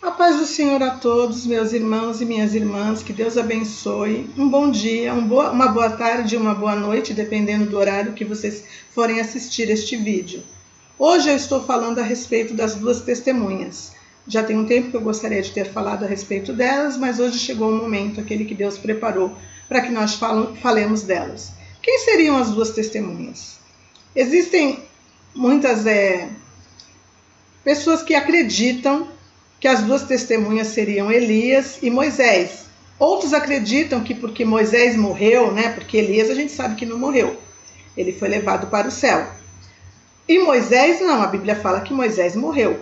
A paz do Senhor a todos, meus irmãos e minhas irmãs, que Deus abençoe. Um bom dia, uma boa tarde, uma boa noite, dependendo do horário que vocês forem assistir este vídeo. Hoje eu estou falando a respeito das duas testemunhas. Já tem um tempo que eu gostaria de ter falado a respeito delas, mas hoje chegou o momento, aquele que Deus preparou para que nós falemos delas. Quem seriam as duas testemunhas? Existem muitas pessoas que acreditam que as duas testemunhas seriam Elias e Moisés. Outros acreditam que porque Moisés morreu, porque Elias a gente sabe que não morreu, ele foi levado para o céu. E Moisés não, a Bíblia fala que Moisés morreu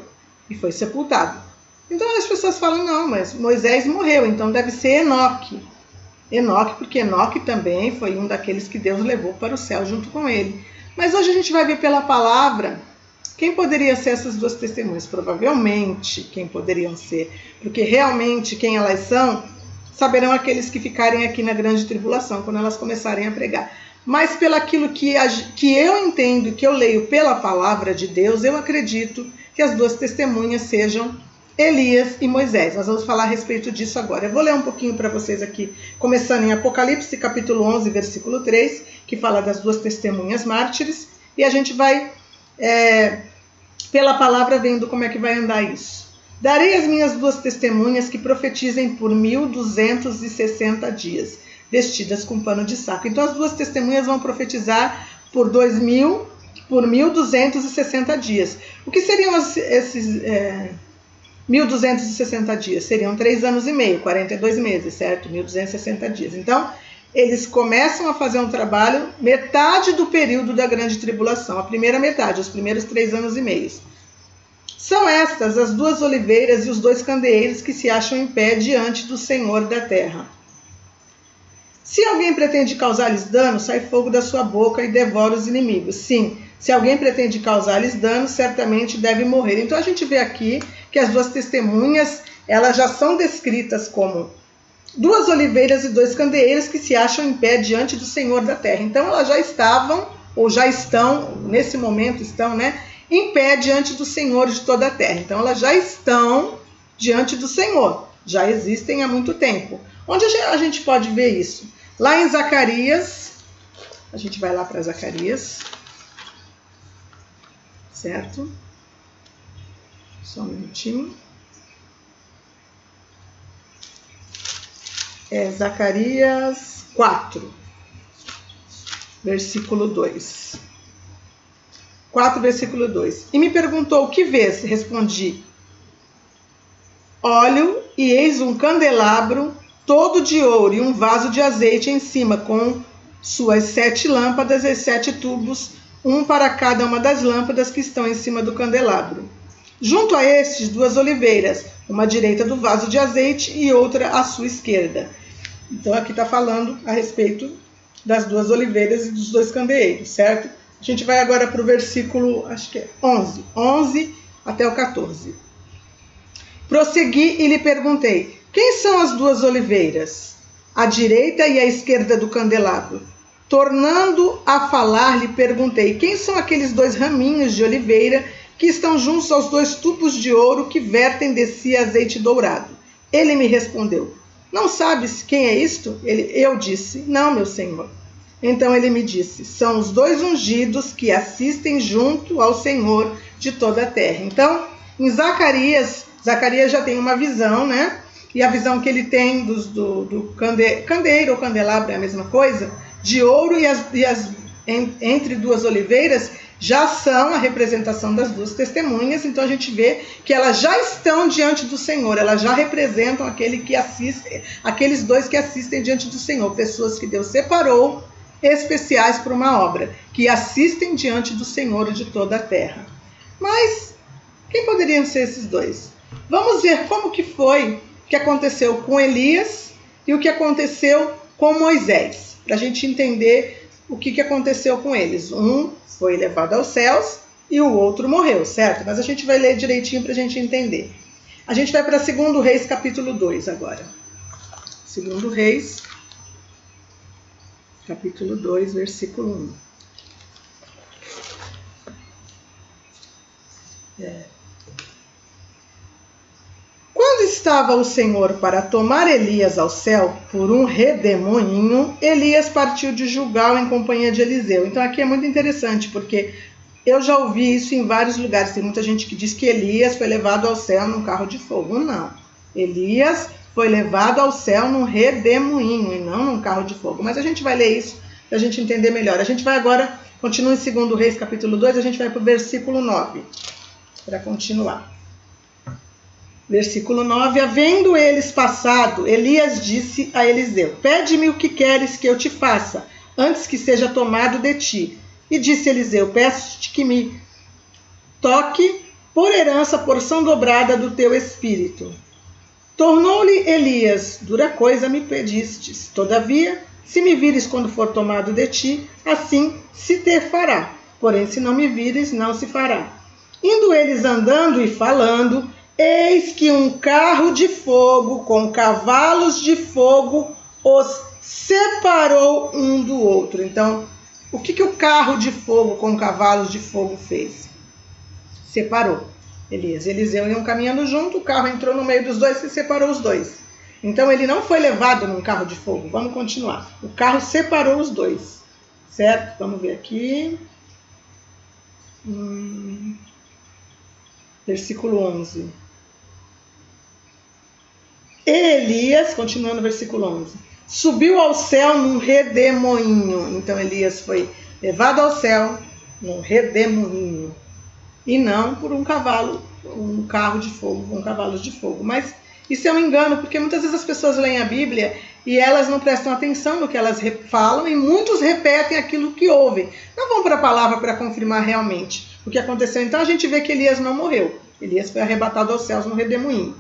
e foi sepultado. Então as pessoas falam, não, mas Moisés morreu, então deve ser Enoque. Enoque, porque Enoque também foi um daqueles que Deus levou para o céu junto com ele. Mas hoje a gente vai ver pela palavra quem poderia ser essas duas testemunhas. Provavelmente quem poderiam ser, porque realmente quem elas são, saberão aqueles que ficarem aqui na grande tribulação, quando elas começarem a pregar. Mas pelo aquilo que eu entendo, que eu leio pela palavra de Deus, eu acredito que as duas testemunhas sejam Elias e Moisés. Nós vamos falar a respeito disso agora. Eu vou ler um pouquinho para vocês aqui, começando em Apocalipse, capítulo 11, versículo 3, que fala das duas testemunhas mártires, e a gente vai, pela palavra, vendo como é que vai andar isso. Darei as minhas duas testemunhas que profetizem por 1260 dias, vestidas com pano de saco. Então as duas testemunhas vão profetizar por 1260 dias. O que seriam esses 1260 dias? Seriam 3 anos e meio, 42 meses, certo? 1260 dias. Então, eles começam a fazer um trabalho metade do período da grande tribulação, a primeira metade, os primeiros 3 anos e meio. São estas as duas oliveiras e os dois candeeiros que se acham em pé diante do Senhor da terra. Se alguém pretende causar-lhes dano, sai fogo da sua boca e devora os inimigos. Sim, se alguém pretende causar-lhes dano, certamente deve morrer. Então a gente vê aqui que as duas testemunhas, elas já são descritas como duas oliveiras e dois candeeiros que se acham em pé diante do Senhor da terra. Então elas já estavam, ou já estão, nesse momento estão, em pé diante do Senhor de toda a terra. Então elas já estão diante do Senhor, já existem há muito tempo. Onde a gente pode ver isso? Lá em Zacarias, a gente vai lá para Zacarias, certo? Só um minutinho. Zacarias 4, versículo 2. 4, versículo 2. E me perguntou, o que vês? Respondi, olho e eis um candelabro todo de ouro e um vaso de azeite em cima, com suas 7 lâmpadas e 7 tubos, um para cada uma das lâmpadas que estão em cima do candelabro. Junto a estes, 2 oliveiras, uma à direita do vaso de azeite e outra à sua esquerda. Então aqui está falando a respeito das 2 oliveiras e dos 2 candeeiros, certo? A gente vai agora para o versículo, acho que é 11 até o 14. Prossegui e lhe perguntei, quem são as 2 oliveiras? À direita e à esquerda do candelabro. Tornando a falar, lhe perguntei, quem são aqueles 2 raminhos de oliveira que estão juntos aos 2 tubos de ouro que vertem de si azeite dourado? Ele me respondeu, não sabes quem é isto? Eu disse, não, meu senhor. Então ele me disse, são os 2 ungidos que assistem junto ao Senhor de toda a terra. Então, em Zacarias já tem uma visão, E a visão que ele tem do candeeiro ou candelabro é a mesma coisa, de ouro entre 2 oliveiras, já são a representação das 2 testemunhas. Então a gente vê que elas já estão diante do Senhor, elas já representam aqueles 2 que assistem diante do Senhor, pessoas que Deus separou, especiais para uma obra, que assistem diante do Senhor de toda a terra. Mas quem poderiam ser esses 2? Vamos ver como que foi que aconteceu com Elias e o que aconteceu com Moisés, para a gente entender o que aconteceu com eles. Um foi levado aos céus e o outro morreu, certo? Mas a gente vai ler direitinho para a gente entender. A gente vai para 2 Reis, capítulo 2 agora. 2 Reis, capítulo 2, versículo 1. estava o Senhor para tomar Elias ao céu por um redemoinho, Elias partiu de Gilgal em companhia de Eliseu. Então aqui é muito interessante, porque eu já ouvi isso em vários lugares. Tem muita gente que diz que Elias foi levado ao céu num carro de fogo. Não. Elias foi levado ao céu num redemoinho e não num carro de fogo. Mas a gente vai ler isso para a gente entender melhor. A gente vai agora, continua em 2 Reis, capítulo 2, a gente vai para o versículo 9, para continuar. Versículo 9, havendo eles passado, Elias disse a Eliseu, pede-me o que queres que eu te faça, antes que seja tomado de ti. E disse Eliseu, peço-te que me toque por herança a porção dobrada do teu espírito. Tornou-lhe Elias, dura coisa me pedistes, todavia, se me vires quando for tomado de ti, assim se te fará. Porém, se não me vires, não se fará. Indo eles andando e falando, eis que um carro de fogo com cavalos de fogo os separou um do outro. Então, o que o carro de fogo com cavalos de fogo fez? Separou. Elias e Eliseu iam caminhando junto, o carro entrou no meio dos dois e separou os dois. Então, ele não foi levado num carro de fogo. Vamos continuar. O carro separou os dois. Certo? Vamos ver aqui. Versículo 11. Elias, continuando no versículo 11, subiu ao céu num redemoinho. Então Elias foi levado ao céu num redemoinho e não por um carro de fogo, com cavalos de fogo. Mas isso é um engano, porque muitas vezes as pessoas leem a Bíblia e elas não prestam atenção no que elas falam e muitos repetem aquilo que ouvem. Não vão para a palavra para confirmar realmente o que aconteceu. Então a gente vê que Elias não morreu. Elias foi arrebatado aos céus no redemoinho.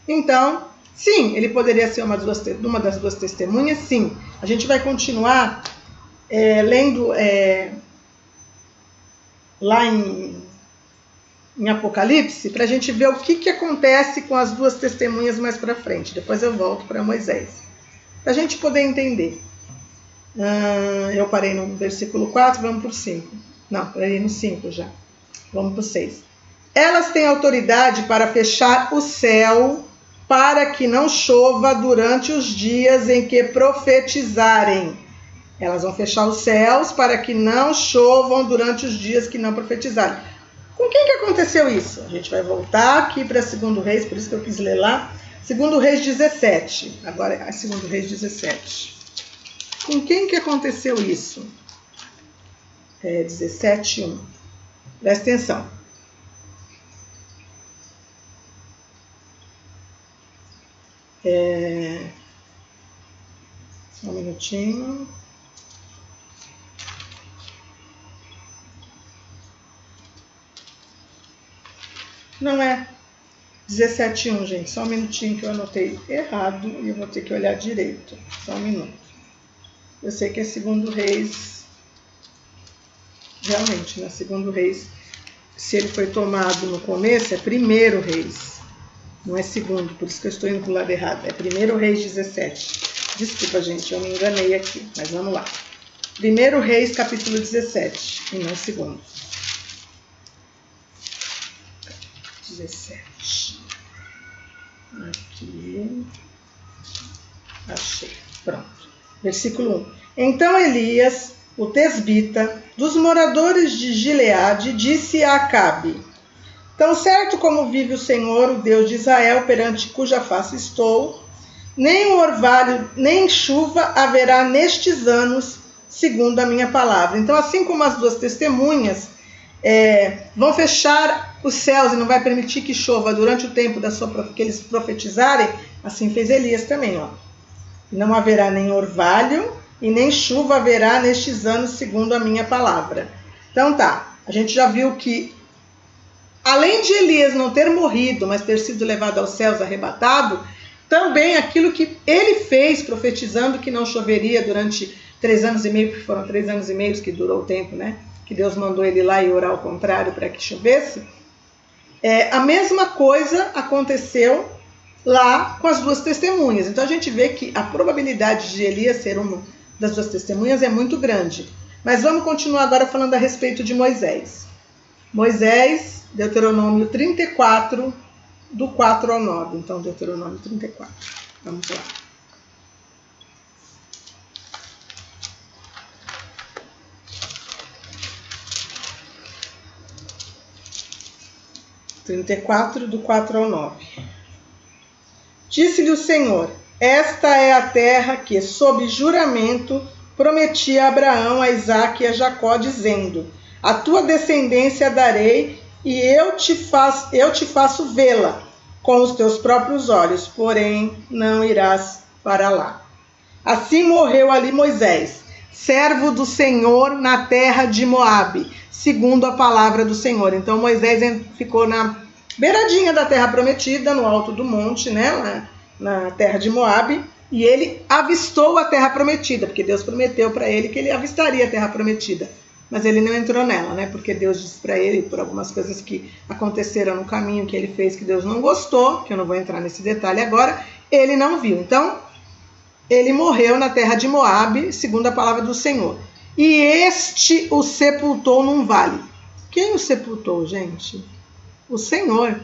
Então, sim, ele poderia ser uma das duas testemunhas, sim. A gente vai continuar lendo lá em Apocalipse, para a gente ver o que acontece com as duas testemunhas mais para frente. Depois eu volto para Moisés, para a gente poder entender. Eu parei no versículo 4, vamos para o 5. Não, parei no 5 já. Vamos para o 6. Elas têm autoridade para fechar o céu para que não chova durante os dias em que profetizarem. Elas vão fechar os céus para que não chovam durante os dias que não profetizarem. Com quem que aconteceu isso? A gente vai voltar aqui para 2 Reis, por isso que eu quis ler lá. 2 Reis 17. Agora é 2 Reis 17. Com quem que aconteceu isso? 17:1. Presta atenção. Só um minutinho. Não é 17:1, gente. Só um minutinho que eu anotei errado e eu vou ter que olhar direito. Só um minuto. Eu sei que é 2 Reis. Realmente, né? 2 Reis. Se ele foi tomado no começo, é 1 Reis. Não é 2, por isso que eu estou indo para o lado errado. É 1 Reis 17. Desculpa, gente, eu me enganei aqui. Mas vamos lá. 1 Reis, capítulo 17. E não 2. 17. Aqui. Achei. Pronto. Versículo 1. Então Elias, o tesbita, dos moradores de Gileade, disse a Acabe: tão certo como vive o Senhor, o Deus de Israel, perante cuja face estou, nem orvalho, nem chuva haverá nestes anos, segundo a minha palavra. Então, assim como as duas testemunhas vão fechar os céus e não vai permitir que chova durante o tempo que eles profetizarem, assim fez Elias também. Ó. Não haverá nem orvalho e nem chuva haverá nestes anos, segundo a minha palavra. Então tá, a gente já viu que além de Elias não ter morrido, mas ter sido levado aos céus, arrebatado, também aquilo que ele fez, profetizando que não choveria durante 3 anos e meio, porque foram 3 anos e meio que durou o tempo, né? Que Deus mandou ele lá e orar ao contrário para que chovesse. A mesma coisa aconteceu lá com as duas testemunhas. Então a gente vê que a probabilidade de Elias ser uma das duas testemunhas é muito grande. Mas vamos continuar agora falando a respeito de Moisés. Moisés, Deuteronômio 34, do 4 ao 9. Então, Deuteronômio 34. Vamos lá. Do 4 ao 9. Disse-lhe o Senhor: esta é a terra que, sob juramento, prometi a Abraão, a Isaque e a Jacó, dizendo: a tua descendência darei, e eu te faço vê-la com os teus próprios olhos, porém não irás para lá. Assim morreu ali Moisés, servo do Senhor, na terra de Moabe, segundo a palavra do Senhor. Então Moisés ficou na beiradinha da terra prometida, no alto do monte, né, na terra de Moabe, e ele avistou a terra prometida, porque Deus prometeu para ele que ele avistaria a terra prometida. Mas ele não entrou nela, né? Porque Deus disse para ele, por algumas coisas que aconteceram no caminho que ele fez, que Deus não gostou, que eu não vou entrar nesse detalhe agora, ele não viu. Então, ele morreu na terra de Moabe, segundo a palavra do Senhor. E este o sepultou num vale. Quem o sepultou, gente? O Senhor.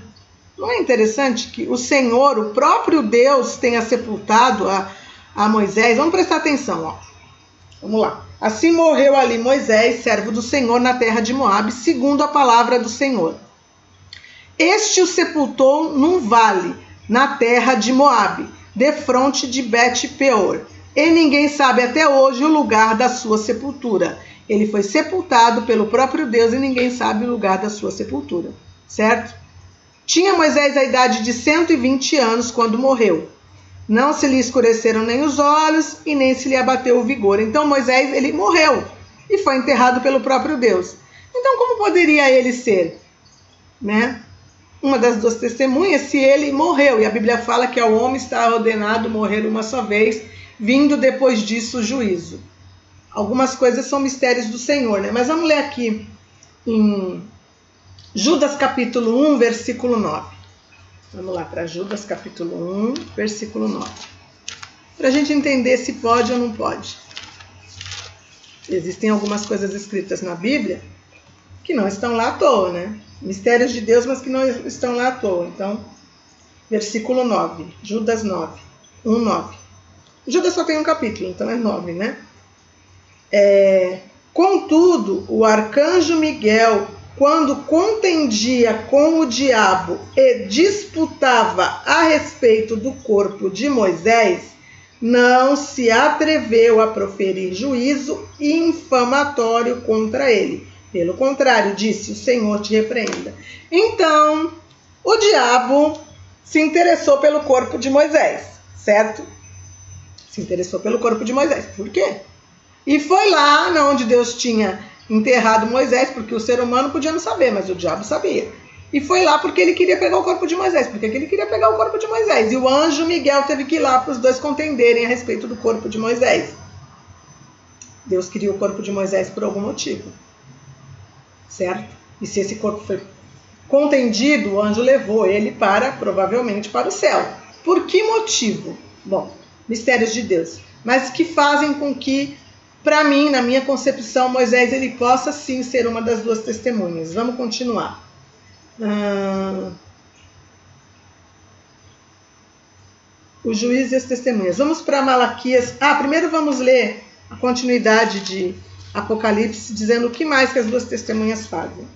Não é interessante que o Senhor, o próprio Deus, tenha sepultado a Moisés? Vamos prestar atenção, ó. Vamos lá. Assim morreu ali Moisés, servo do Senhor, na terra de Moabe, segundo a palavra do Senhor. Este o sepultou num vale, na terra de Moabe, defronte de Bet-peor. E ninguém sabe até hoje o lugar da sua sepultura. Ele foi sepultado pelo próprio Deus e ninguém sabe o lugar da sua sepultura. Certo? Tinha Moisés a idade de 120 anos quando morreu. Não se lhe escureceram nem os olhos e nem se lhe abateu o vigor. Então Moisés, ele morreu e foi enterrado pelo próprio Deus. Então como poderia ele ser, né, uma das duas testemunhas se ele morreu? E a Bíblia fala que ao homem está ordenado morrer uma só vez, vindo depois disso o juízo. Algumas coisas são mistérios do Senhor, né? Mas vamos ler aqui em Judas capítulo 1, versículo 9. Vamos lá para Judas capítulo 1, versículo 9. Para a gente entender se pode ou não pode. Existem algumas coisas escritas na Bíblia que não estão lá à toa, né? Mistérios de Deus, mas que não estão lá à toa. Então, versículo 9, Judas 9, 1, 9. Judas só tem um capítulo, então é 9, né? Contudo, o arcanjo Miguel, quando contendia com o diabo e disputava a respeito do corpo de Moisés, não se atreveu a proferir juízo infamatório contra ele. Pelo contrário, disse: o Senhor te repreenda. Então, o diabo se interessou pelo corpo de Moisés, certo? Se interessou pelo corpo de Moisés. Por quê? E foi lá onde Deus tinha enterrado Moisés, porque o ser humano podia não saber, mas o diabo sabia. E foi lá porque ele queria pegar o corpo de Moisés. Porque ele queria pegar o corpo de Moisés. E o anjo Miguel teve que ir lá para os dois contenderem a respeito do corpo de Moisés. Deus queria o corpo de Moisés por algum motivo. Certo? E se esse corpo foi contendido, o anjo levou ele provavelmente para o céu. Por que motivo? Bom, mistérios de Deus. Mas que fazem com que, para mim, na minha concepção, Moisés ele possa sim ser uma das duas testemunhas. Vamos continuar. O juiz e as testemunhas. Vamos para Malaquias. Primeiro vamos ler a continuidade de Apocalipse, dizendo o que mais que as duas testemunhas fazem.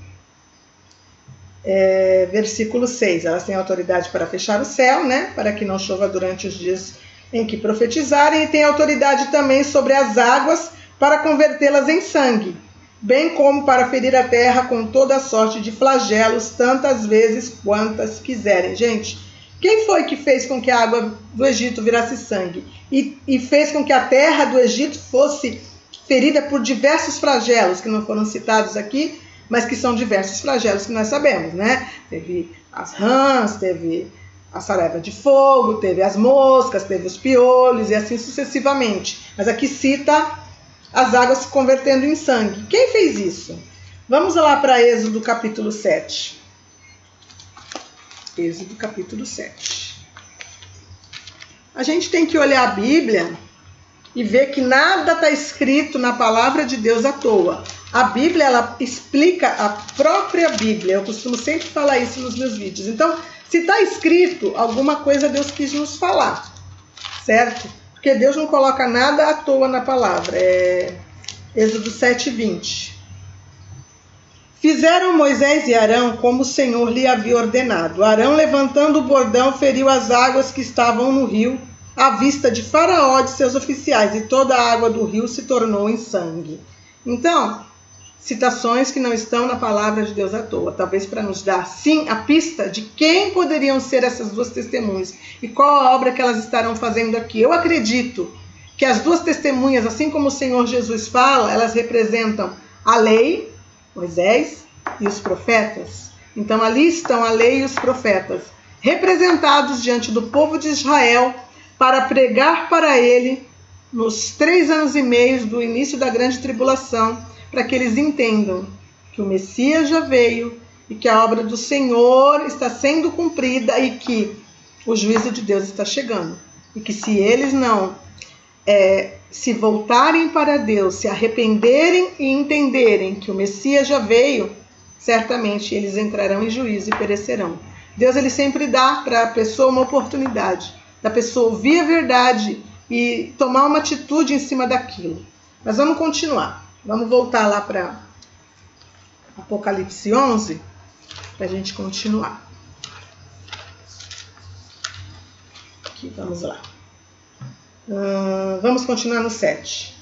Versículo 6. Elas têm autoridade para fechar o céu, né? Para que não chova durante os dias em que profetizarem, e têm autoridade também sobre as águas para convertê-las em sangue, bem como para ferir a terra com toda sorte de flagelos, tantas vezes quantas quiserem. Gente, quem foi que fez com que a água do Egito virasse sangue? E fez com que a terra do Egito fosse ferida por diversos flagelos, que não foram citados aqui, mas que são diversos flagelos que nós sabemos, né? Teve as rãs, teve a saraiva de fogo, teve as moscas, teve os piolhos e assim sucessivamente. Mas aqui cita as águas se convertendo em sangue. Quem fez isso? Vamos lá para Êxodo capítulo 7. Êxodo capítulo 7. A gente tem que olhar a Bíblia e ver que nada está escrito na palavra de Deus à toa. A Bíblia, ela explica a própria Bíblia. Eu costumo sempre falar isso nos meus vídeos. Então, Se está escrito, alguma coisa Deus quis nos falar, certo? Porque Deus não coloca nada à toa na palavra. Êxodo 7:20. Fizeram Moisés e Arão como o Senhor lhe havia ordenado. Arão, levantando o bordão, feriu as águas que estavam no rio, à vista de Faraó e de seus oficiais, e toda a água do rio se tornou em sangue. Então, citações que não estão na palavra de Deus à toa, talvez para nos dar, sim, a pista de quem poderiam ser essas duas testemunhas e qual a obra que elas estarão fazendo aqui. Eu acredito que as duas testemunhas, assim como o Senhor Jesus fala, elas representam a lei, Moisés e os profetas. Então ali estão a lei e os profetas, representados diante do povo de Israel para pregar para ele nos 3 anos e meio do início da grande tribulação, para que eles entendam que o Messias já veio e que a obra do Senhor está sendo cumprida e que o juízo de Deus está chegando. E que se eles não se voltarem para Deus, se arrependerem e entenderem que o Messias já veio, certamente eles entrarão em juízo e perecerão. Deus, ele sempre dá para a pessoa uma oportunidade, da pessoa ouvir a verdade e tomar uma atitude em cima daquilo. Mas vamos continuar. Vamos voltar lá para Apocalipse 11, para a gente continuar. Aqui, vamos lá. Vamos continuar no 7.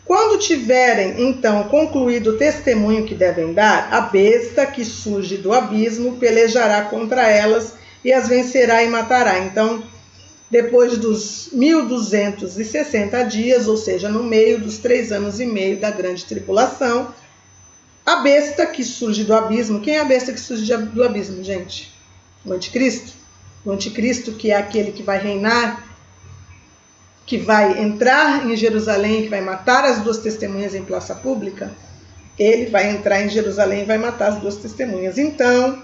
Quando tiverem, então, concluído o testemunho que devem dar, a besta que surge do abismo pelejará contra elas e as vencerá e matará. Então, depois dos 1260 dias, ou seja, no meio dos 3 anos e meio da grande tribulação, a besta que surge do abismo. Quem é a besta que surge do abismo, gente? O anticristo. O anticristo, que é aquele que vai reinar, que vai entrar em Jerusalém, que vai matar as duas testemunhas em praça pública. Ele vai entrar em Jerusalém e vai matar as duas testemunhas. Então,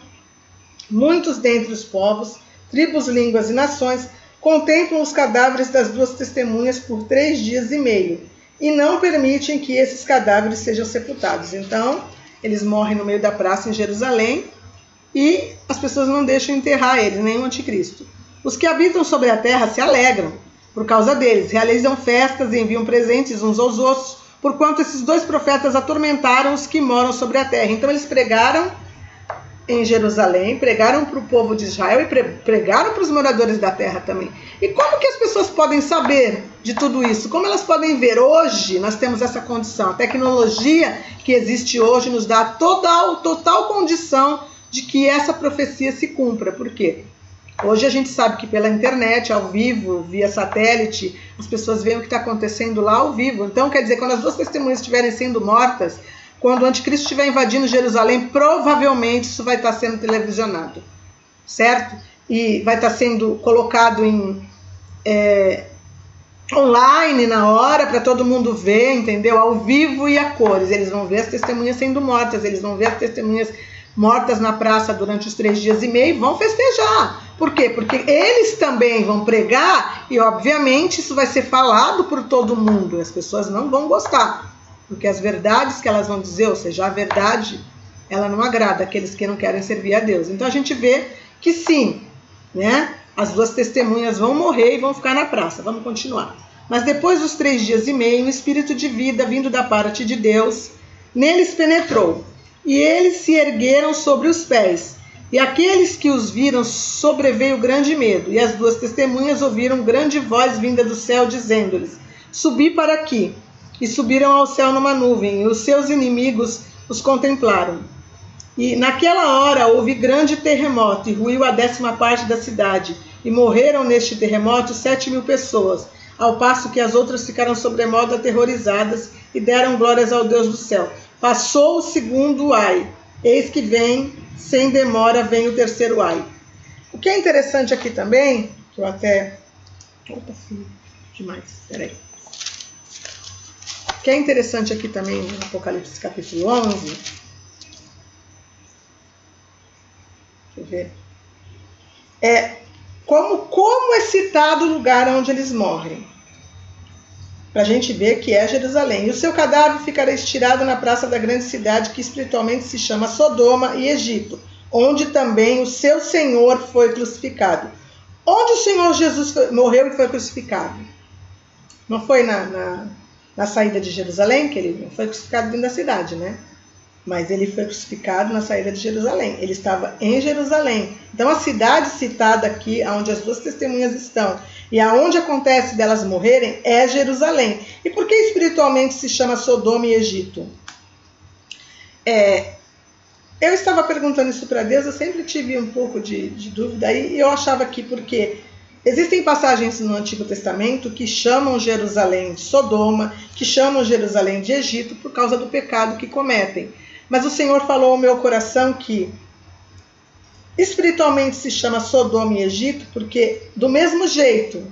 muitos dentre os povos, tribos, línguas e nações contemplam os cadáveres das duas testemunhas por 3 dias e meio e não permitem que esses cadáveres sejam sepultados. Então, eles morrem no meio da praça em Jerusalém e as pessoas não deixam enterrar eles, nem o anticristo. Os que habitam sobre a terra se alegram por causa deles, realizam festas e enviam presentes uns aos outros, porquanto esses 2 profetas atormentaram os que moram sobre a terra. Então eles pregaram em Jerusalém, pregaram para o povo de Israel e pregaram para os moradores da terra também. E como que as pessoas podem saber de tudo isso? Como elas podem ver? Hoje nós temos essa condição. A tecnologia que existe hoje nos dá total condição de que essa profecia se cumpra. Por quê? Hoje a gente sabe que pela internet, ao vivo, via satélite, as pessoas veem o que está acontecendo lá ao vivo. Então, quer dizer, quando as duas testemunhas estiverem sendo mortas, quando o anticristo estiver invadindo Jerusalém, provavelmente isso vai estar sendo televisionado, certo? E vai estar sendo colocado online na hora, para todo mundo ver, entendeu? Ao vivo e a cores. Eles vão ver as testemunhas sendo mortas, eles vão ver as testemunhas mortas na praça durante os 3 dias e meio e vão festejar. Por quê? Porque eles também vão pregar e, obviamente, isso vai ser falado por todo mundo. As pessoas não vão gostar, porque as verdades que elas vão dizer, ou seja, a verdade, ela não agrada aqueles que não querem servir a Deus. Então a gente vê que sim, né? As duas testemunhas vão morrer e vão ficar na praça. Vamos continuar. Mas depois dos 3 dias e meio, um espírito de vida vindo da parte de Deus neles penetrou. E eles se ergueram sobre os pés. E aqueles que os viram sobreveio grande medo. E as duas testemunhas ouviram grande voz vinda do céu, dizendo-lhes: subi para aqui. E subiram ao céu numa nuvem, e os seus inimigos os contemplaram. E naquela hora houve grande terremoto, e ruiu a 10ª parte da cidade. E morreram neste terremoto 7.000 pessoas, ao passo que as outras ficaram sobremodo aterrorizadas e deram glórias ao Deus do céu. Passou o 2º ai, eis que vem, sem demora, vem o 3º ai. O que é interessante aqui também, que eu até... Opa, demais, peraí. O que é interessante aqui também no Apocalipse capítulo 11, deixa eu ver, é como é citado o lugar onde eles morrem. Para a gente ver que é Jerusalém. E o seu cadáver ficará estirado na praça da grande cidade, que espiritualmente se chama Sodoma e Egito, onde também o seu Senhor foi crucificado. Onde o Senhor Jesus morreu e foi crucificado? Não foi na saída de Jerusalém, que ele não foi crucificado dentro da cidade, né? Mas ele foi crucificado na saída de Jerusalém. Ele estava em Jerusalém. Então a cidade citada aqui, onde as duas testemunhas estão, e aonde acontece delas morrerem, é Jerusalém. E por que espiritualmente se chama Sodoma e Egito? Eu estava perguntando isso para Deus, eu sempre tive um pouco de dúvida, e eu achava que porque existem passagens no Antigo Testamento que chamam Jerusalém de Sodoma, que chamam Jerusalém de Egito por causa do pecado que cometem. Mas o Senhor falou ao meu coração que espiritualmente se chama Sodoma e Egito porque do mesmo jeito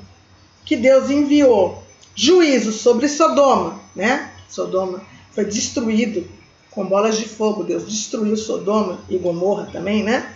que Deus enviou juízo sobre Sodoma, né? Sodoma foi destruído com bolas de fogo, Deus destruiu Sodoma e Gomorra também, né?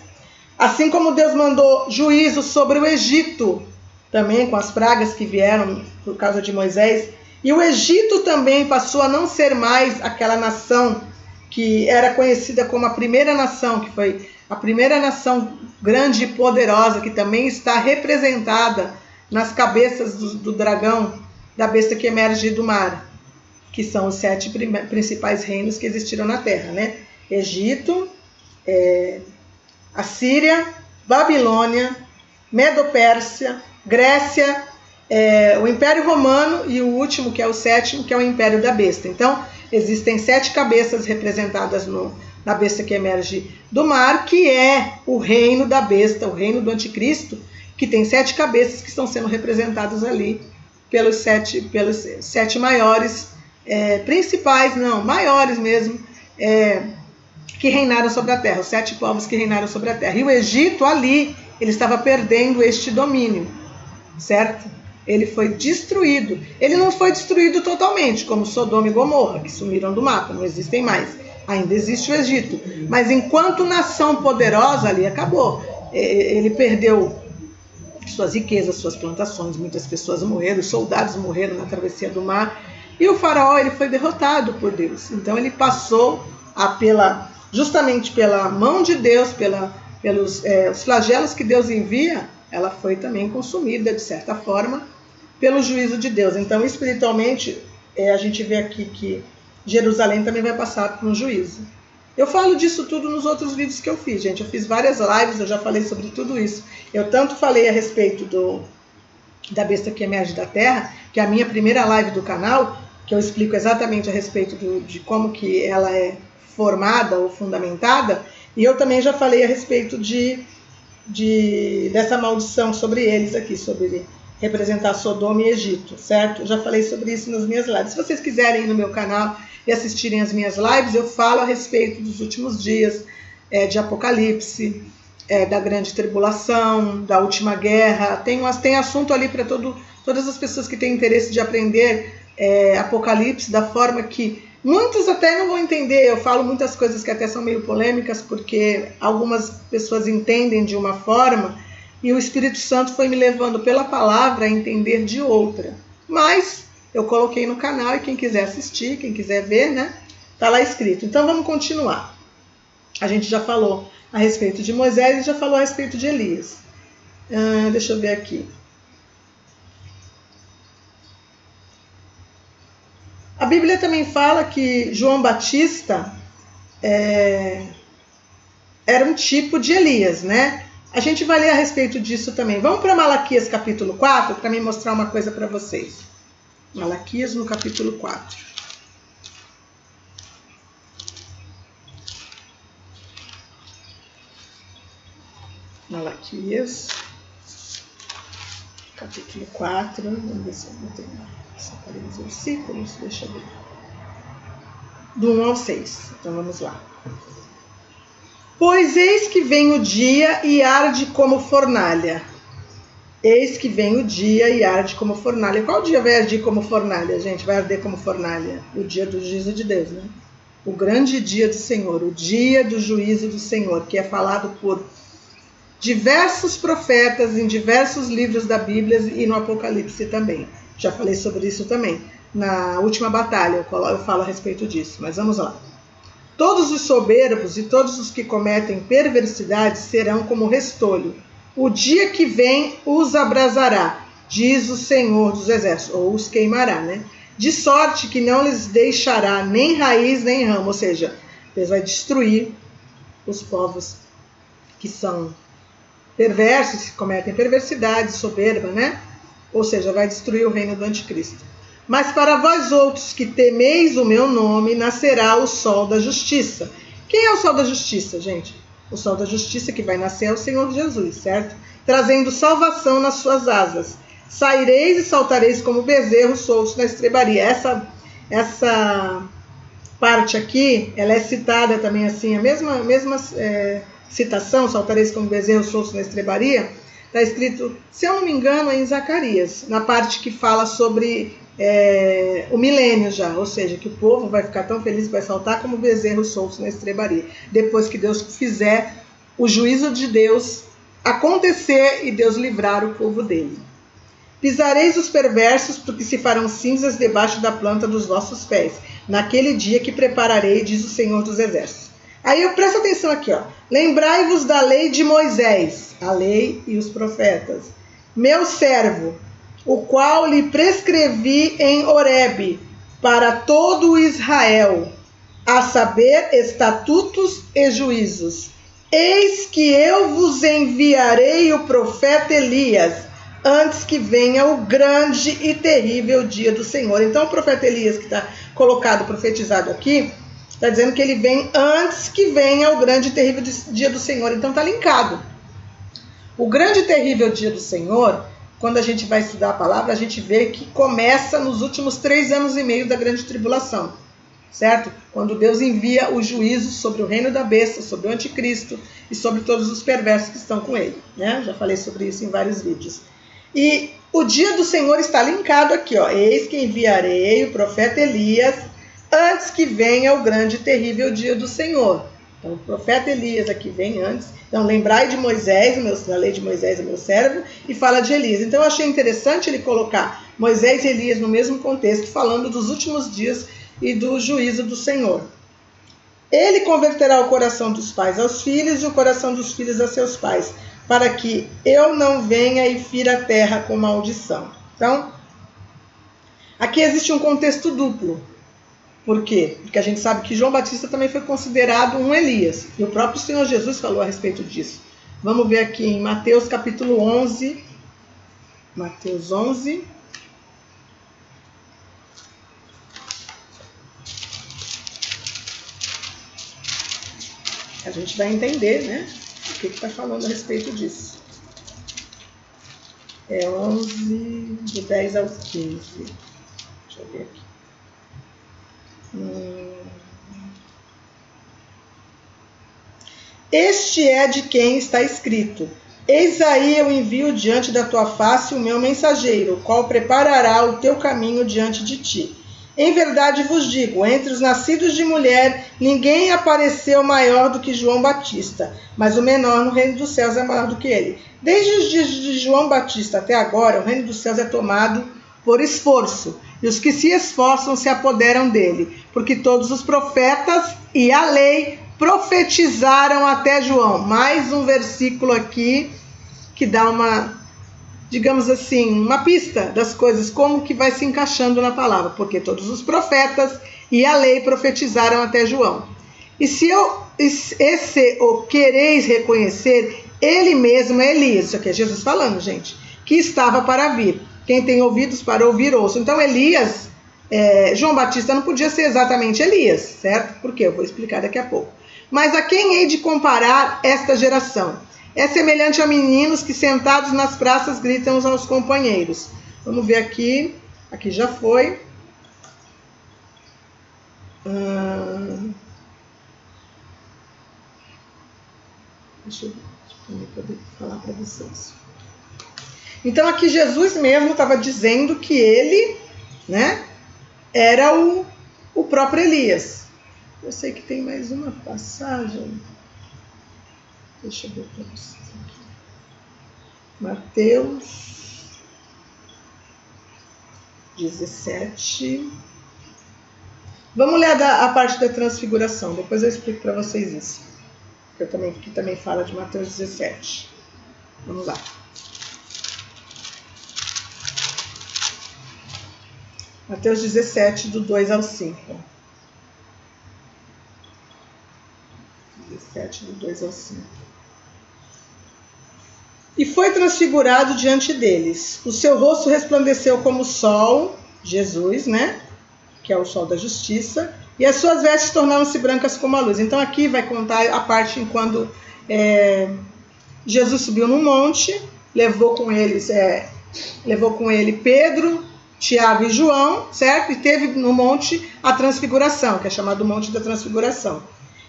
Assim como Deus mandou juízo sobre o Egito, também com as pragas que vieram por causa de Moisés, e o Egito também passou a não ser mais aquela nação que era conhecida como a primeira nação, que foi a primeira nação grande e poderosa, que também está representada nas cabeças do dragão, da besta que emerge do mar, que são os 7 principais reinos que existiram na Terra, né? Egito, Assíria, Babilônia, Medo-Pérsia, Grécia, o Império Romano e o último, que é o 7º, que é o Império da Besta. Então, existem 7 cabeças representadas na besta que emerge do mar, que é o reino da besta, o reino do anticristo, que tem 7 cabeças que estão sendo representadas ali pelos 7 maiores, principais, não, maiores mesmo, que reinaram sobre a terra, os 7 povos que reinaram sobre a terra. E o Egito ali, ele estava perdendo este domínio, certo? Ele foi destruído. Ele não foi destruído totalmente, como Sodoma e Gomorra, que sumiram do mapa, não existem mais. Ainda existe o Egito. Mas enquanto nação poderosa, ali acabou. Ele perdeu suas riquezas, suas plantações, muitas pessoas morreram, soldados morreram na travessia do mar. E o faraó, ele foi derrotado por Deus. Então ele passou justamente pela mão de Deus, pelos os flagelos que Deus envia, ela foi também consumida, de certa forma, pelo juízo de Deus. Então, espiritualmente, a gente vê aqui que Jerusalém também vai passar por um juízo. Eu falo disso tudo nos outros vídeos que eu fiz, gente. Eu fiz várias lives, eu já falei sobre tudo isso. Eu tanto falei a respeito da besta que emerge da terra, que é a minha primeira live do canal, que eu explico exatamente a respeito de como que ela é formada ou fundamentada, e eu também já falei a respeito dessa maldição sobre eles aqui, sobre representar Sodoma e Egito, certo? Eu já falei sobre isso nas minhas lives. Se vocês quiserem ir no meu canal e assistirem as minhas lives, eu falo a respeito dos últimos dias, de Apocalipse, da grande tribulação, da última guerra. Tem assunto ali para todas as pessoas que têm interesse de aprender Apocalipse da forma que muitos até não vão entender. Eu falo muitas coisas que até são meio polêmicas, porque algumas pessoas entendem de uma forma e o Espírito Santo foi me levando pela palavra a entender de outra. Mas eu coloquei no canal e quem quiser assistir, quem quiser ver, né, tá lá escrito. Então vamos continuar. A gente já falou a respeito de Moisés e já falou a respeito de Elias. Deixa eu ver aqui. A Bíblia também fala que João Batista era um tipo de Elias, né? A gente vai ler a respeito disso também. Vamos para Malaquias capítulo 4 para me mostrar uma coisa para vocês. Malaquias no capítulo 4. Malaquias capítulo 4. Vamos ver se eu não tenho separei os versículos. Deixa eu ver. Do 1 ao 6. Então vamos lá. Pois eis que vem o dia e arde como fornalha. Eis que vem o dia e arde como fornalha. Qual dia vai arder como fornalha, gente? Vai arder como fornalha? O dia do juízo de Deus, né? O grande dia do Senhor, o dia do juízo do Senhor, que é falado por diversos profetas em diversos livros da Bíblia e no Apocalipse também. Já falei sobre isso também. Na última batalha eu falo a respeito disso, mas vamos lá. Todos os soberbos e todos os que cometem perversidade serão como restolho. O dia que vem os abrasará, diz o Senhor dos Exércitos, ou os queimará, né? De sorte que não lhes deixará nem raiz nem ramo, ou seja, Deus vai destruir os povos que são perversos, que cometem perversidade, soberba, né? Ou seja, vai destruir o reino do anticristo. Mas para vós outros que temeis o meu nome, nascerá o sol da justiça. Quem é o sol da justiça, gente? O sol da justiça que vai nascer é o Senhor Jesus, certo? Trazendo salvação nas suas asas. Saireis e saltareis como bezerros soltos na estrebaria. Essa parte aqui, ela é citada também assim, a mesma citação, saltareis como bezerros soltos na estrebaria, está escrito, se eu não me engano, é em Zacarias, na parte que fala sobre o milênio já, ou seja, que o povo vai ficar tão feliz que vai saltar como bezerros soltos na estrebaria, depois que Deus fizer o juízo de Deus acontecer e Deus livrar o povo dele. Pisareis os perversos, porque se farão cinzas debaixo da planta dos vossos pés, naquele dia que prepararei, diz o Senhor dos Exércitos. Aí eu presto atenção aqui, ó. Lembrai-vos da lei de Moisés, a lei e os profetas, meu servo, o qual lhe prescrevi em Horebe, para todo o Israel, a saber, estatutos e juízos. Eis que eu vos enviarei o profeta Elias, antes que venha o grande e terrível dia do Senhor. Então o profeta Elias, que está colocado, profetizado aqui, está dizendo que ele vem antes que venha o grande e terrível dia do Senhor. Então está linkado. O grande e terrível dia do Senhor, quando a gente vai estudar a palavra, a gente vê que começa nos últimos 3 anos e meio da grande tribulação, certo? Quando Deus envia o juízo sobre o reino da besta, sobre o anticristo e sobre todos os perversos que estão com ele, né? Já falei sobre isso em vários vídeos. E o dia do Senhor está linkado aqui, ó. Eis que enviarei o profeta Elias antes que venha o grande e terrível dia do Senhor. Então, o profeta Elias aqui vem antes. Então, lembrai de Moisés, a lei de Moisés é meu servo, e fala de Elias. Então, eu achei interessante ele colocar Moisés e Elias no mesmo contexto, falando dos últimos dias e do juízo do Senhor. Ele converterá o coração dos pais aos filhos e o coração dos filhos a seus pais, para que eu não venha e fira a terra com maldição. Então, aqui existe um contexto duplo. Por quê? Porque a gente sabe que João Batista também foi considerado um Elias. E o próprio Senhor Jesus falou a respeito disso. Vamos ver aqui em Mateus capítulo 11. Mateus 11. A gente vai entender, né? O que está falando a respeito disso. É 11, de 10 ao 15. Deixa eu ver aqui. Este é de quem está escrito: eis aí eu envio diante da tua face o meu mensageiro, o qual preparará o teu caminho diante de ti. Em verdade vos digo, entre os nascidos de mulher, ninguém apareceu maior do que João Batista, mas o menor no reino dos céus é maior do que ele. Desde os dias de João Batista até agora, o reino dos céus é tomado por esforço, e os que se esforçam se apoderam dele, porque todos os profetas e a lei profetizaram até João. Mais um versículo aqui que dá uma, digamos assim, uma pista das coisas, como que vai se encaixando na palavra, porque todos os profetas e a lei profetizaram até João. E se o quereis reconhecer, ele mesmo é Elias, isso aqui é Jesus falando, gente, que estava para vir. Quem tem ouvidos para ouvir, ouça. Então Elias, João Batista não podia ser exatamente Elias, certo? Porque eu vou explicar daqui a pouco. Mas a quem hei de comparar esta geração? É semelhante a meninos que sentados nas praças gritam aos companheiros. Vamos ver aqui. Aqui já foi. Deixa eu poder falar para vocês. Então aqui Jesus mesmo estava dizendo que ele, né, era o próprio Elias. Eu sei que tem mais uma passagem. Deixa eu ver para vocês aqui. Mateus 17. Vamos ler a parte da transfiguração, depois eu explico para vocês isso. Que também fala de Mateus 17. Vamos lá. Mateus 17, do 2 ao 5. 17, do 2 ao 5. E foi transfigurado diante deles. O seu rosto resplandeceu como o sol, Jesus, né? Que é o sol da justiça. E as suas vestes tornaram-se brancas como a luz. Então aqui vai contar a parte em quando Jesus subiu no monte, levou com ele Pedro, Tiago e João, certo? E teve no monte a transfiguração, que é chamado Monte da Transfiguração.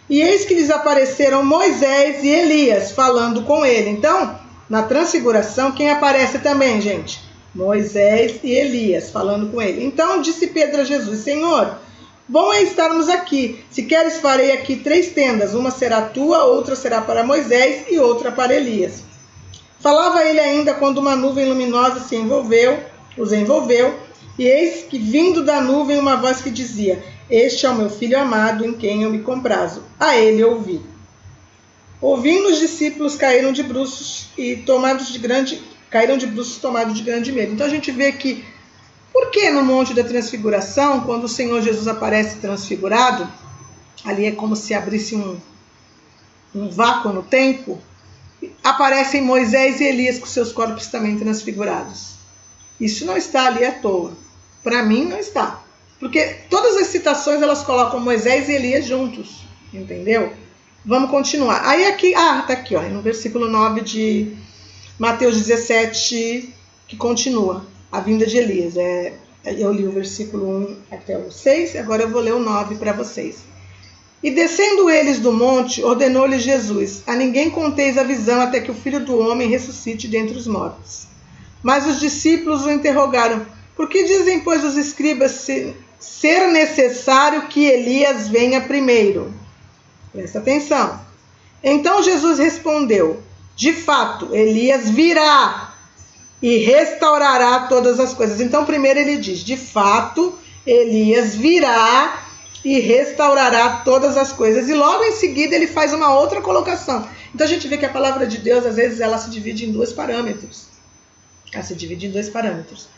E eis que lhes apareceram Moisés e Elias falando com ele. Então, na transfiguração, quem aparece também, gente? Moisés e Elias falando com ele. Então disse Pedro a Jesus: Senhor, bom é estarmos aqui. Se queres, farei aqui 3 tendas. Uma será tua, outra será para Moisés e outra para Elias. Falava ele ainda quando uma nuvem luminosa os envolveu, e eis que vindo da nuvem uma voz que dizia: Este é o meu filho amado, em quem eu me comprazo. A ele ouvi. Ouvindo, os discípulos caíram de bruços tomados de grande medo. Então a gente vê que, por que no Monte da Transfiguração, quando o Senhor Jesus aparece transfigurado, ali é como se abrisse um vácuo no tempo, aparecem Moisés e Elias com seus corpos também transfigurados. Isso não está ali à toa. Para mim não está. Porque todas as citações elas colocam Moisés e Elias juntos. Entendeu? Vamos continuar. Aí aqui, tá aqui, ó, no versículo 9 de Mateus 17, que continua, a vinda de Elias. Eu li o versículo 1 até o 6, agora eu vou ler o 9 para vocês. E descendo eles do monte, ordenou-lhes Jesus: A ninguém conteis a visão até que o Filho do Homem ressuscite dentre os mortos. Mas os discípulos o interrogaram: Por que dizem, pois, os escribas ser necessário que Elias venha primeiro? Presta atenção. Então Jesus respondeu: De fato, Elias virá e restaurará todas as coisas. Então primeiro ele diz: de fato, Elias virá e restaurará todas as coisas. E logo em seguida ele faz uma outra colocação. Então a gente vê que a palavra de Deus, às vezes, ela se divide em 2 parâmetros. Ela se divide em 2 parâmetros.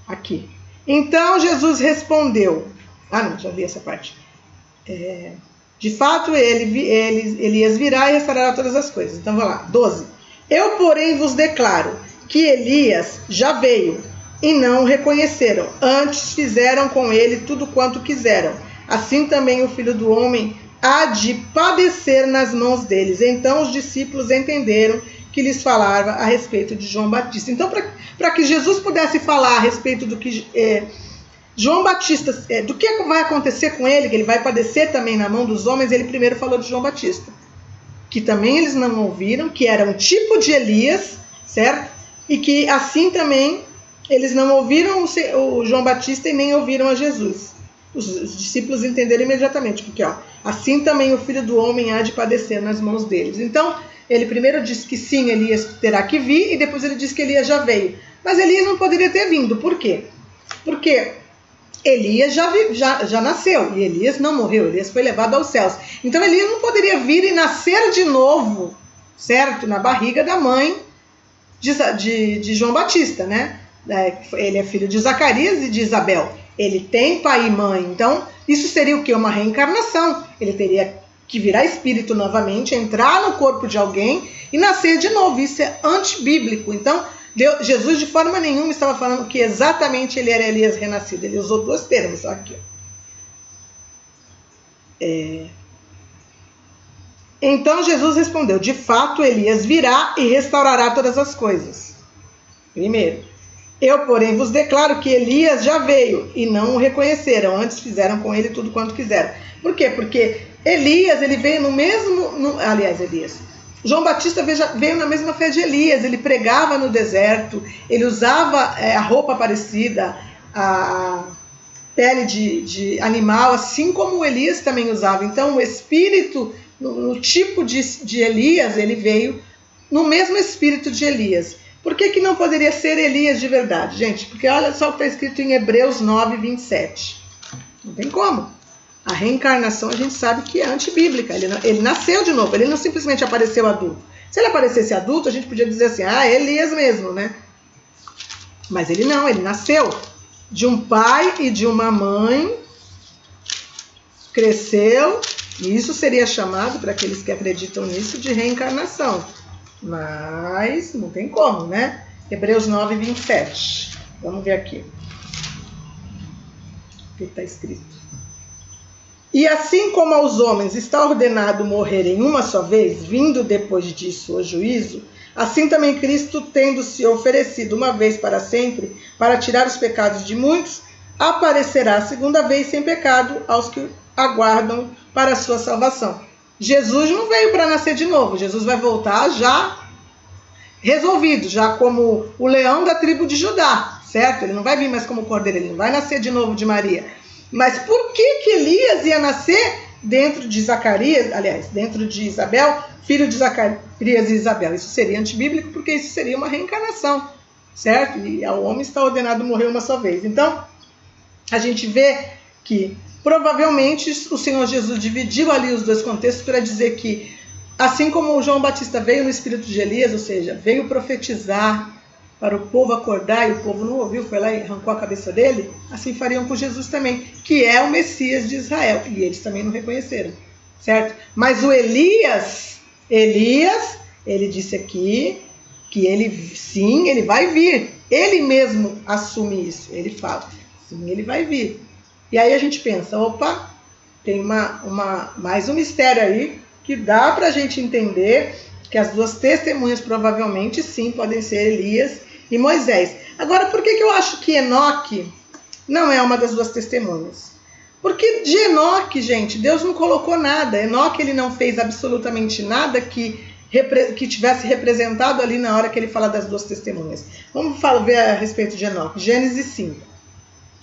Aqui. Então Jesus respondeu... já li essa parte. De fato, Elias virá e restaurará todas as coisas. Então, vamos lá. 12. Eu, porém, vos declaro que Elias já veio e não o reconheceram. Antes fizeram com ele tudo quanto quiseram. Assim também o Filho do Homem há de padecer nas mãos deles. Então os discípulos entenderam que lhes falava a respeito de João Batista. Então, para que Jesus pudesse falar a respeito do que João Batista, do que vai acontecer com ele, que ele vai padecer também na mão dos homens, ele primeiro falou de João Batista, que também eles não ouviram, que era um tipo de Elias, certo? E que assim também eles não ouviram o João Batista e nem ouviram a Jesus. Os discípulos entenderam imediatamente, porque assim também o Filho do Homem há de padecer nas mãos deles. Então, ele primeiro disse que sim, Elias terá que vir, e depois ele disse que Elias já veio. Mas Elias não poderia ter vindo. Por quê? Porque Elias já nasceu, e Elias não morreu, Elias foi levado aos céus. Então Elias não poderia vir e nascer de novo, certo? Na barriga da mãe de João Batista, né? Ele é filho de Zacarias e de Isabel. Ele tem pai e mãe, então isso seria o quê? Uma reencarnação. Ele teria que virar espírito novamente, entrar no corpo de alguém e nascer de novo. Isso é antibíblico. Então, Jesus de forma nenhuma estava falando que exatamente ele era Elias renascido. Ele usou 2 termos aqui. Então Jesus respondeu: de fato, Elias virá e restaurará todas as coisas. Primeiro. Eu, porém, vos declaro que Elias já veio e não o reconheceram. Antes fizeram com ele tudo quanto quiseram. Por quê? Porque Elias, ele veio Elias. João Batista veio na mesma fé de Elias. Ele pregava no deserto, ele usava a roupa parecida, a pele de animal, assim como Elias também usava. Então, o espírito, no tipo de Elias, ele veio no mesmo espírito de Elias. Por que não poderia ser Elias de verdade, gente? Porque olha só o que está escrito em Hebreus 9, 27. Não tem como. A reencarnação a gente sabe que é antibíblica. Ele nasceu de novo, ele não simplesmente apareceu adulto. Se ele aparecesse adulto, a gente podia dizer assim, é Elias mesmo, né? Mas ele não, ele nasceu de um pai e de uma mãe, cresceu, e isso seria chamado, para aqueles que acreditam nisso, de reencarnação. Mas não tem como, né? Hebreus 9, 27. Vamos ver aqui. O que está escrito? E assim como aos homens está ordenado morrerem uma só vez, vindo depois disso o juízo, assim também Cristo, tendo se oferecido uma vez para sempre, para tirar os pecados de muitos, aparecerá a segunda vez sem pecado aos que aguardam para a sua salvação. Jesus não veio para nascer de novo, Jesus vai voltar já resolvido, já como o leão da tribo de Judá, certo? Ele não vai vir mais como cordeiro, ele não vai nascer de novo de Maria. Mas por que Elias ia nascer dentro de Zacarias, aliás, dentro de Isabel, filho de Zacarias e Isabel? Isso seria antibíblico, porque isso seria uma reencarnação, certo? E ao homem está ordenado morrer uma só vez. Então, a gente vê que provavelmente o Senhor Jesus dividiu ali os dois contextos para dizer que, assim como o João Batista veio no espírito de Elias, ou seja, veio profetizar para o povo acordar e o povo não ouviu, foi lá e arrancou a cabeça dele, assim fariam com Jesus também, que é o Messias de Israel, e eles também não reconheceram, certo? Mas o Elias, ele disse aqui que ele, sim, ele vai vir, ele mesmo assume isso, ele fala, sim, ele vai vir. E aí a gente pensa, opa, tem mais um mistério aí, que dá para a gente entender que as duas testemunhas provavelmente sim podem ser Elias e Moisés. Agora, por que eu acho que Enoque não é uma das duas testemunhas? Porque de Enoque, gente, Deus não colocou nada. Enoque, ele não fez absolutamente nada que tivesse representado ali na hora que ele fala das duas testemunhas. Vamos ver a respeito de Enoque. Gênesis 5.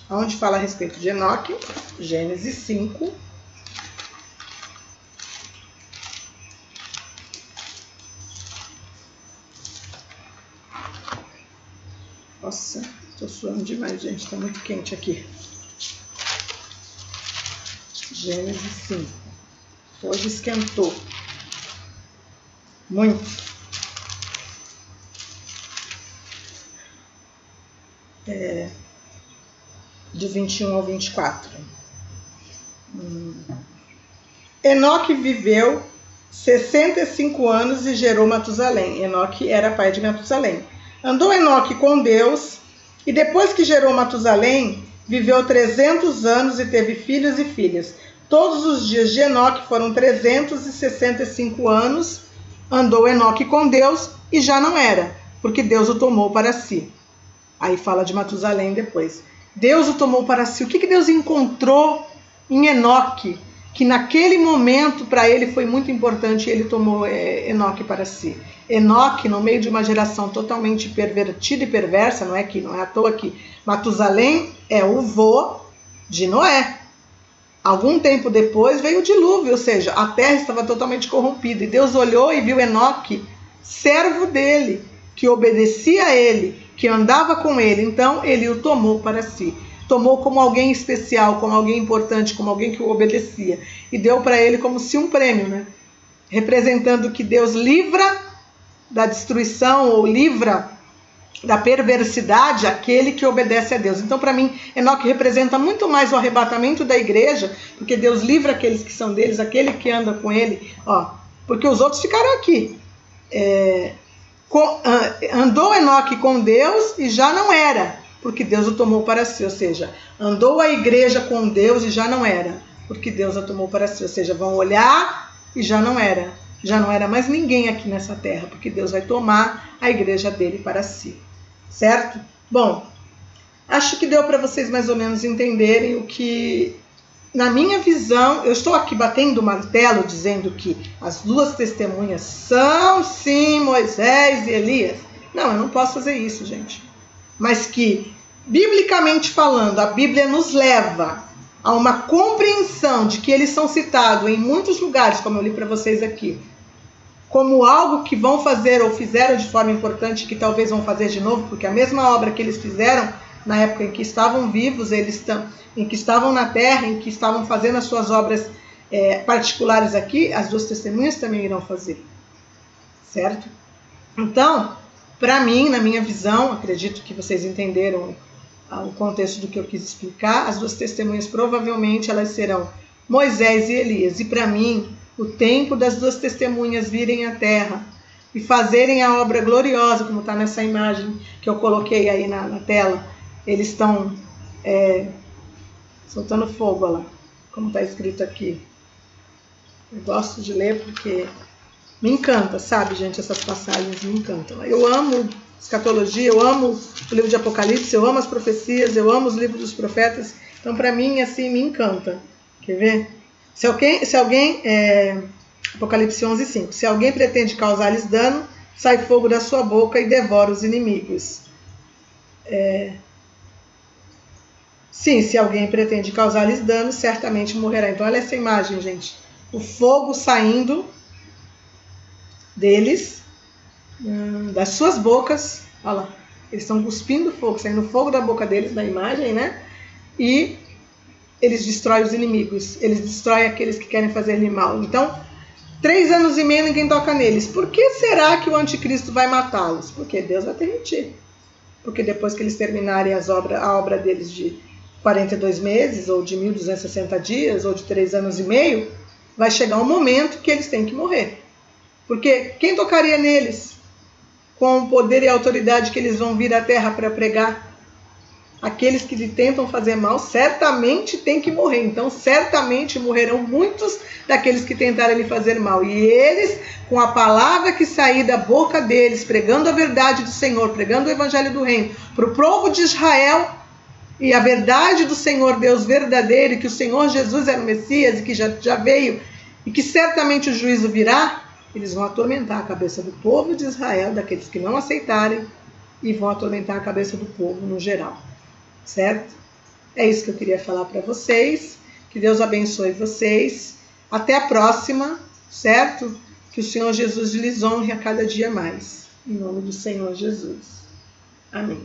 Onde fala a respeito de Enoque? Gênesis 5. Nossa, estou suando demais, gente. Está muito quente aqui. Gênesis 5. Hoje esquentou. Muito. De 21 ao 24. Enoque viveu 65 anos e gerou Matusalém. Enoque era pai de Matusalém. Andou Enoque com Deus, e depois que gerou Matusalém, viveu 300 anos e teve filhos e filhas. Todos os dias de Enoque foram 365 anos. Andou Enoque com Deus e já não era, porque Deus o tomou para si. Aí fala de Matusalém depois. Deus o tomou para si. O que Deus encontrou em Enoque? Que naquele momento para ele foi muito importante e ele tomou Enoque para si. Enoque, no meio de uma geração totalmente pervertida e perversa, não é à toa que Matusalém é o vô de Noé. Algum tempo depois veio o dilúvio, ou seja, a terra estava totalmente corrompida. E Deus olhou e viu Enoque, servo dele, que obedecia a ele, que andava com ele. Então ele o tomou para si. Tomou como alguém especial, como alguém importante, como alguém que o obedecia. E deu para ele como se um prêmio, né? Representando que Deus livra da destruição ou livra da perversidade aquele que obedece a Deus. Então, para mim, Enoque representa muito mais o arrebatamento da igreja, porque Deus livra aqueles que são deles, aquele que anda com ele, porque os outros ficaram aqui. Andou Enoque com Deus e já não era, porque Deus o tomou para si, ou seja, andou a igreja com Deus e já não era, porque Deus a tomou para si, ou seja, vão olhar e já não era. Já não era mais ninguém aqui nessa terra, porque Deus vai tomar a igreja dele para si. Certo? Bom, acho que deu para vocês mais ou menos entenderem o que, na minha visão, eu estou aqui batendo o martelo dizendo que as duas testemunhas são sim Moisés e Elias. Não, eu não posso fazer isso, gente. Mas que, biblicamente falando, a Bíblia nos leva a uma compreensão de que eles são citados em muitos lugares, como eu li para vocês aqui, como algo que vão fazer ou fizeram de forma importante, que talvez vão fazer de novo, porque a mesma obra que eles fizeram na época em que estavam vivos, em que estavam na terra, em que estavam fazendo as suas obras particulares aqui, as duas testemunhas também irão fazer, certo? Então, para mim, na minha visão, acredito que vocês entenderam o contexto do que eu quis explicar, as duas testemunhas provavelmente elas serão Moisés e Elias. E para mim, o tempo das duas testemunhas virem à terra e fazerem a obra gloriosa, como está nessa imagem que eu coloquei aí na tela, eles estão soltando fogo, olha lá, como está escrito aqui. Eu gosto de ler porque me encanta, sabe, gente, essas passagens me encantam. Eu amo escatologia, eu amo o livro de Apocalipse, eu amo as profecias, eu amo os livros dos profetas. Então, para mim, assim, me encanta. Quer ver? Se alguém Apocalipse 11:5. Se alguém pretende causar-lhes dano, sai fogo da sua boca e devora os inimigos. Sim, se alguém pretende causar-lhes dano, certamente morrerá. Então, olha essa imagem, gente. O fogo saindo deles, das suas bocas. Olha lá. Eles estão cuspindo fogo, saindo fogo da boca deles, na imagem, né? E eles destroem os inimigos. Eles destroem aqueles que querem fazer-lhe mal. Então, 3 anos e meio ninguém toca neles. Por que será que o anticristo vai matá-los? Porque Deus vai permitir. Porque depois que eles terminarem a obra deles de 42 meses, ou de 1260 dias, ou de 3 anos e meio, vai chegar um momento que eles têm que morrer. Porque quem tocaria neles? Com o poder e a autoridade que eles vão vir à terra para pregar? Aqueles que lhe tentam fazer mal certamente têm que morrer. Então, certamente morrerão muitos daqueles que tentarem lhe fazer mal. E eles, com a palavra que sair da boca deles, pregando a verdade do Senhor, pregando o evangelho do reino, para o povo de Israel, e a verdade do Senhor Deus verdadeiro, e que o Senhor Jesus era o Messias, e que já veio, e que certamente o juízo virá, eles vão atormentar a cabeça do povo de Israel, daqueles que não aceitarem, e vão atormentar a cabeça do povo no geral. Certo? É isso que eu queria falar para vocês. Que Deus abençoe vocês. Até a próxima, certo? Que o Senhor Jesus lhes honre a cada dia mais. Em nome do Senhor Jesus. Amém.